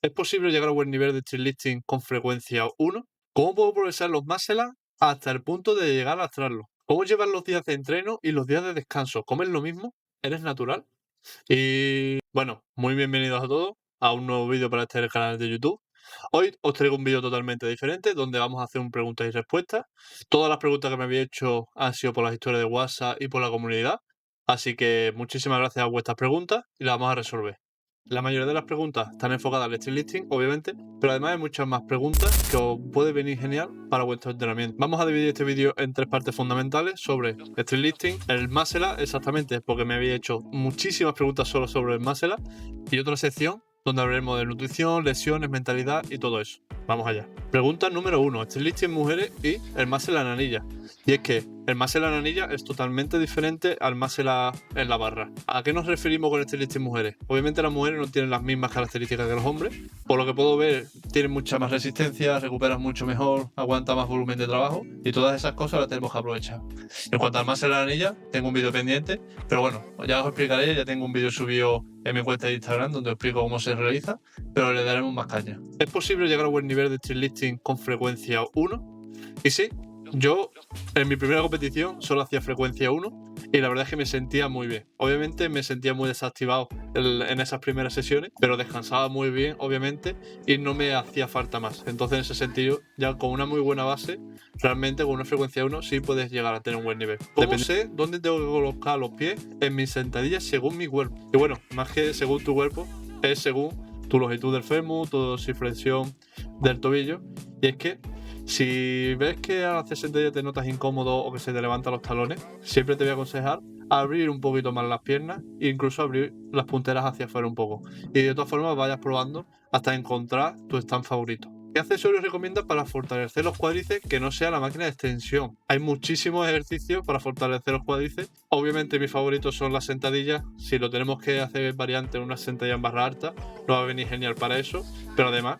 ¿Es posible llegar a buen nivel de lifting con frecuencia 1? ¿Cómo puedo progresar los muscle ups hasta el punto de llegar a lastrarlo? ¿Cómo llevar los días de entreno y los días de descanso? ¿Comes lo mismo? ¿Eres natural? Y bueno, muy bienvenidos a todos a un nuevo vídeo para este canal de YouTube. Hoy os traigo un vídeo totalmente diferente donde vamos a hacer un preguntas y respuestas. Todas las preguntas que me habéis hecho han sido por las historias de WhatsApp y por la comunidad. Así que muchísimas gracias a vuestras preguntas y las vamos a resolver. La mayoría de las preguntas están enfocadas al lifting, obviamente, pero además hay muchas más preguntas que os puede venir genial para vuestro entrenamiento. Vamos a dividir este vídeo en tres partes fundamentales sobre lifting, el muscle up, exactamente, porque me habéis hecho muchísimas preguntas solo sobre el muscle up, y otra sección donde hablaremos de nutrición, lesiones, mentalidad y todo eso. Vamos allá. Pregunta número 1. Lifting mujeres y el muscle en anilla. Y es que el muscle en anilla es totalmente diferente al muscle en la barra. ¿A qué nos referimos con lifting mujeres? Obviamente las mujeres no tienen las mismas características que los hombres. Por lo que puedo ver, tienen mucha más resistencia, recuperan mucho mejor, aguanta más volumen de trabajo y todas esas cosas las tenemos que aprovechar. En cuanto al muscle en anilla, tengo un vídeo pendiente, pero bueno, ya os explicaré, ya tengo un vídeo subido en mi cuenta de Instagram donde os explico cómo se realiza, pero le daremos más caña. ¿Es posible llegar a buen nivel de lifting con frecuencia 1? Y sí, yo en mi primera competición solo hacía frecuencia 1 y la verdad es que me sentía muy bien. Obviamente me sentía muy desactivado en esas primeras sesiones, pero descansaba muy bien, obviamente, y no me hacía falta más. Entonces, en ese sentido, ya con una muy buena base, realmente con una frecuencia 1 sí puedes llegar a tener un buen nivel. ¿Cómo sé dónde tengo que colocar los pies en mis sentadillas según mi cuerpo? Y bueno, más que según tu cuerpo, es según tu longitud del fémur, tu dorsiflexión del tobillo. Y es que si ves que al hacer sentadilla te notas incómodo o que se te levantan los talones, siempre te voy a aconsejar abrir un poquito más las piernas e incluso abrir las punteras hacia afuera un poco. Y de todas formas vayas probando hasta encontrar tu stand favorito. ¿Qué accesorios recomiendas para fortalecer los cuádriceps que no sea la máquina de extensión? Hay muchísimos ejercicios para fortalecer los cuádriceps. Obviamente mis favoritos son las sentadillas. Si lo tenemos que hacer variante en una sentadilla en barra alta, nos va a venir genial para eso. Pero además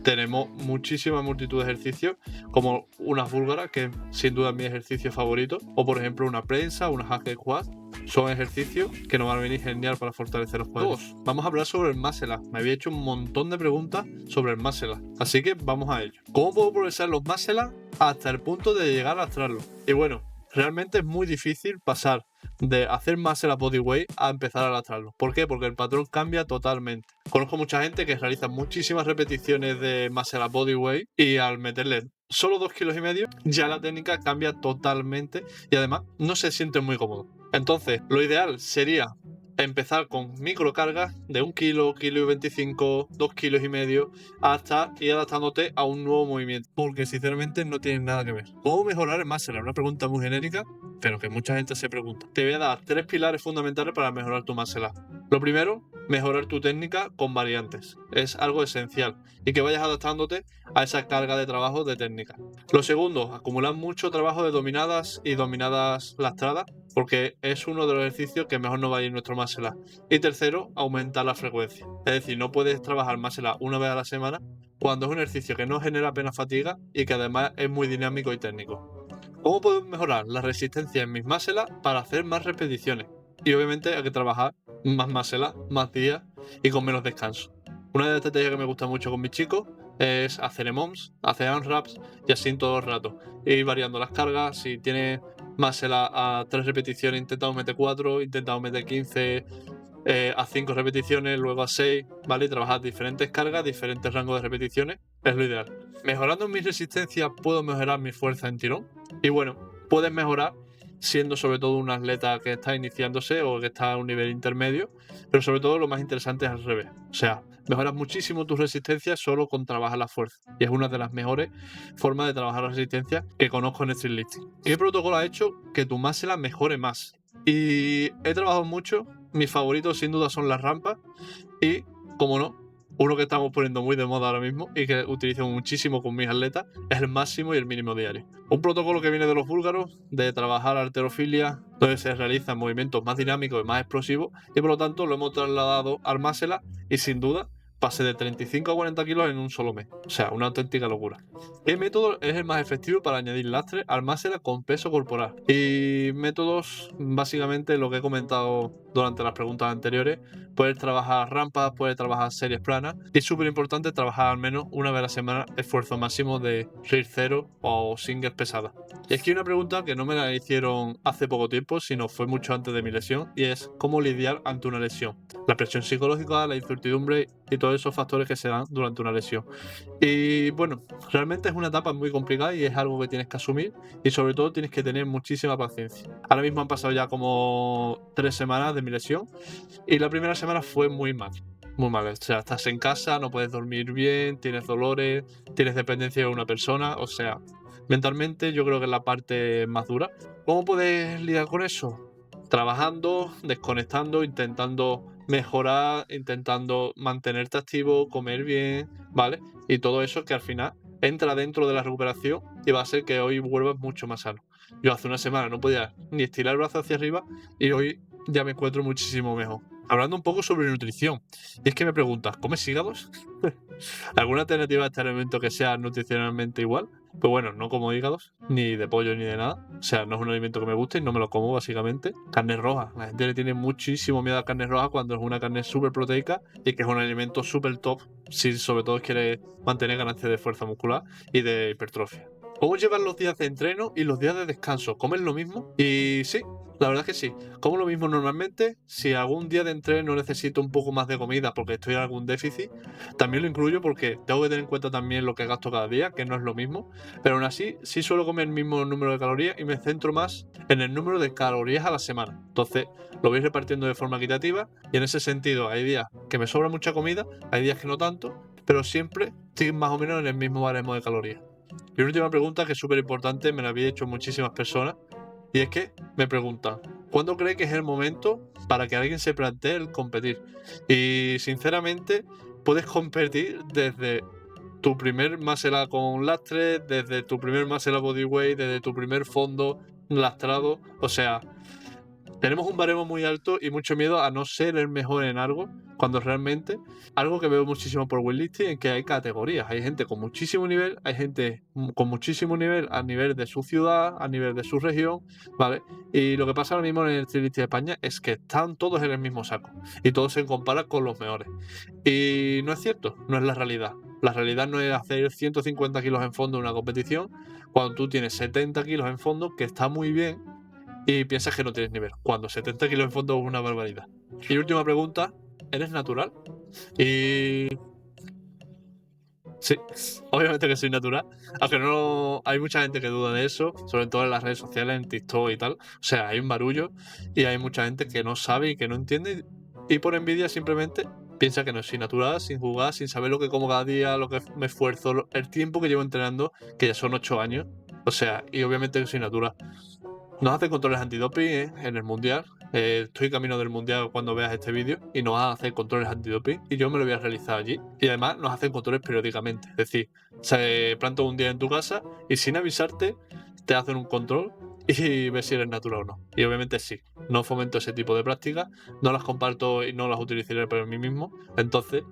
tenemos muchísima multitud de ejercicios, como unas búlgaras, que sin duda es mi ejercicio favorito, o por ejemplo una prensa, una hack squat. Son ejercicios que nos van a venir genial para fortalecer los cuádriceps. Vamos a hablar sobre el muscle up. Me había hecho un montón de preguntas sobre el muscle up, así que vamos a ello. ¿Cómo puedo progresar los muscle up hasta el punto de llegar a lastrarlo? Y bueno, realmente es muy difícil pasar de hacer muscle up bodyweight a empezar a lastrarlo. ¿Por qué? Porque el patrón cambia totalmente. Conozco mucha gente que realiza muchísimas repeticiones de muscle up bodyweight y al meterle solo 2,5 kilos ya la técnica cambia totalmente y además no se siente muy cómodo. Entonces, lo ideal sería empezar con microcargas de 1 kilo, kilo y 25, 2,5 kilos, hasta ir adaptándote a un nuevo movimiento, porque sinceramente no tiene nada que ver. ¿Cómo mejorar el muscle up? Una pregunta muy genérica, pero que mucha gente se pregunta. Te voy a dar 3 pilares fundamentales para mejorar tu muscle up. Lo primero, mejorar tu técnica con variantes. Es algo esencial y que vayas adaptándote a esa carga de trabajo de técnica. Lo segundo, acumular mucho trabajo de dominadas y dominadas lastradas, porque es uno de los ejercicios que mejor nos va a ir nuestro muscle up. Y tercero, aumentar la frecuencia. Es decir, no puedes trabajar muscle up una vez a la semana cuando es un ejercicio que no genera apenas fatiga y que además es muy dinámico y técnico. ¿Cómo puedo mejorar la resistencia en mis muscle up para hacer más repeticiones? Y obviamente hay que trabajar más muscle up, más días y con menos descanso. Una de las estrategias que me gusta mucho con mis chicos es hacer EMOMs, hacer AMRAPs y así en todo el rato. Ir variando las cargas. Si tienes muscle up a 3 repeticiones, intentamos meter 4, intentamos meter 15, a 5 repeticiones, luego a 6, ¿vale? Y trabajar diferentes cargas, diferentes rangos de repeticiones, es lo ideal. Mejorando mi resistencia, puedo mejorar mi fuerza en tirón. Y bueno, puedes mejorar siendo sobre todo un atleta que está iniciándose o que está a un nivel intermedio, pero sobre todo lo más interesante es al revés. O sea, mejoras muchísimo tu resistencia solo con trabajar la fuerza. Y es una de las mejores formas de trabajar la resistencia que conozco en lifting. ¿Qué protocolo ha hecho que tu muscle up mejore más? Y he trabajado mucho. Mis favoritos sin duda son las rampas y, como no, uno que estamos poniendo muy de moda ahora mismo y que utilizo muchísimo con mis atletas es el máximo y el mínimo diario. Un protocolo que viene de los búlgaros, de trabajar halterofilia, donde se realizan movimientos más dinámicos y más explosivos, y por lo tanto lo hemos trasladado al muscle up y sin duda pasé de 35 a 40 kilos en un solo mes. O sea, una auténtica locura. ¿Qué método es el más efectivo para añadir lastre al muscle con peso corporal? Y métodos, básicamente lo que he comentado durante las preguntas anteriores. Puedes trabajar rampas, puedes trabajar series planas. Y es súper importante trabajar al menos una vez a la semana esfuerzo máximo de RIR 0 o singles pesadas. Y aquí hay una pregunta que no me la hicieron hace poco tiempo, sino fue mucho antes de mi lesión, y es cómo lidiar ante una lesión. La presión psicológica, la incertidumbre y todos esos factores que se dan durante una lesión. Y bueno, realmente es una etapa muy complicada y es algo que tienes que asumir y sobre todo tienes que tener muchísima paciencia. Ahora mismo han pasado ya como 3 semanas de mi lesión y la primera semana fue muy mal. Muy mal, o sea, estás en casa, no puedes dormir bien, tienes dolores, tienes dependencia de una persona, o sea, mentalmente yo creo que es la parte más dura. ¿Cómo puedes lidiar con eso? Trabajando, desconectando, intentando mejorar, intentando mantenerte activo, comer bien, ¿vale? Y todo eso que al final entra dentro de la recuperación y va a ser que hoy vuelvas mucho más sano. Yo hace una semana no podía ni estirar el brazo hacia arriba y hoy ya me encuentro muchísimo mejor. Hablando un poco sobre nutrición, y es que me preguntas, ¿comes hígados? ¿Alguna alternativa a este alimento que sea nutricionalmente igual? Pues bueno, no como hígados, ni de pollo ni de nada. O sea, no es un alimento que me guste y no me lo como básicamente. Carne roja. La gente le tiene muchísimo miedo a la carne roja cuando es una carne súper proteica y que es un alimento súper top si sobre todo quieres mantener ganancias de fuerza muscular y de hipertrofia. ¿Cómo llevas los días de entreno y los días de descanso? ¿Comes lo mismo? Y sí, la verdad es que sí. Como lo mismo normalmente. Si algún día de entreno necesito un poco más de comida porque estoy en algún déficit, también lo incluyo porque tengo que tener en cuenta también lo que gasto cada día, que no es lo mismo. Pero aún así, sí suelo comer el mismo número de calorías y me centro más en el número de calorías a la semana. Entonces, lo voy repartiendo de forma equitativa y en ese sentido hay días que me sobra mucha comida, hay días que no tanto, pero siempre estoy más o menos en el mismo baremo de calorías. Y una última pregunta que es súper importante, me la había hecho muchísimas personas, y es que me preguntan, ¿cuándo cree que es el momento para que alguien se plantee el competir? Y sinceramente, puedes competir desde tu primer muscle up con lastre, desde tu primer muscle up bodyweight, desde tu primer fondo lastrado. O sea, tenemos un baremo muy alto y mucho miedo a no ser el mejor en algo, cuando realmente, algo que veo muchísimo por weightlifting es que hay categorías. Hay gente con muchísimo nivel, hay gente con muchísimo nivel a nivel de su ciudad, a nivel de su región, ¿vale? Y lo que pasa ahora mismo en el Trilisting de España es que están todos en el mismo saco y todos se comparan con los mejores. Y no es cierto, no es la realidad. La realidad no es hacer 150 kilos en fondo en una competición cuando tú tienes 70 kilos en fondo, que está muy bien, y piensas que no tienes nivel, cuando 70 kilos en fondo es una barbaridad. Y última pregunta, ¿eres natural? Y sí, obviamente que soy natural, aunque no hay mucha gente que duda de eso, sobre todo en las redes sociales, en TikTok y tal. O sea, hay un barullo y hay mucha gente que no sabe y que no entiende y por envidia simplemente piensa que no soy natural, sin jugar, sin saber lo que como cada día, lo que me esfuerzo, el tiempo que llevo entrenando, que ya son 8 años. O sea, y obviamente que soy natural. Nos hacen controles antidoping en el mundial. Estoy camino del mundial cuando veas este vídeo y nos hacen controles antidoping y yo me lo voy a realizar allí. Y además nos hacen controles periódicamente. Es decir, se planta un día en tu casa y sin avisarte te hacen un control y ves si eres natural o no. Y obviamente sí. No fomento ese tipo de prácticas, no las comparto y no las utilizaré por mí mismo. Entonces,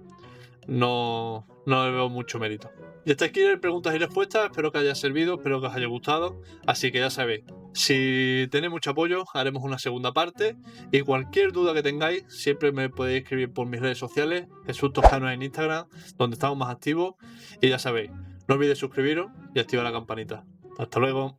no le veo mucho mérito. Y hasta aquí preguntas y respuestas, espero que haya servido, espero que os haya gustado, así que ya sabéis, si tenéis mucho apoyo haremos una segunda parte y cualquier duda que tengáis siempre me podéis escribir por mis redes sociales, Jesús Toscano en Instagram, donde estamos más activos, y ya sabéis, no olvidéis suscribiros y activar la campanita. Hasta luego.